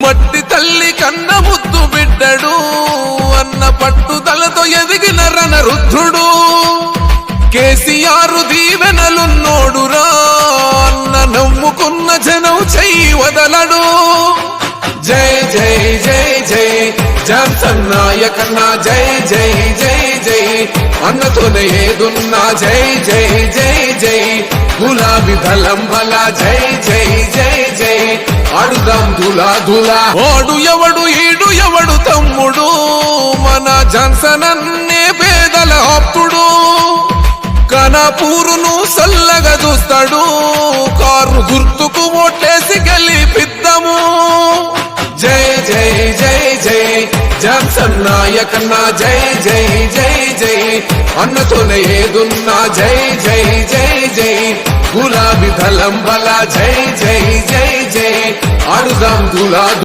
మట్టి తల్లి కన్న ముద్దు బిడ్డడు అన్న పట్టుదలతో ఎదిగిన రణరుద్ధుడు కేసీఆర్ దీవెనలున్నోడురా అన్న నమ్ముకున్న జనం చెయ్యి వదలడు జై జై జై జై జాన్సన్ నాయకన్నా జై జై జై జై అన్నతోనే ఏదున్నా జై జై జై జై గులాబీ దళం బల జై జై జై జై ఆడుదాం దులా దులా ఓడు ఎవడు ఈడు ఎవడు తమ్ముడు మన జాన్సన్ అన్నే పేదల ఆప్తుడు కనాపూరును సల్లగా చూస్తాడు కారు గుర్తుకు ఓటేసి గెలిపిద్దాము జై జై జై జై జాన్సన్ నాయకన్నా జై జై జై జై అన్నతోనే ఏదున్నా జై జై జై జై గులాబీ దళం బల జై జై జై జై ఆడుదాం దులా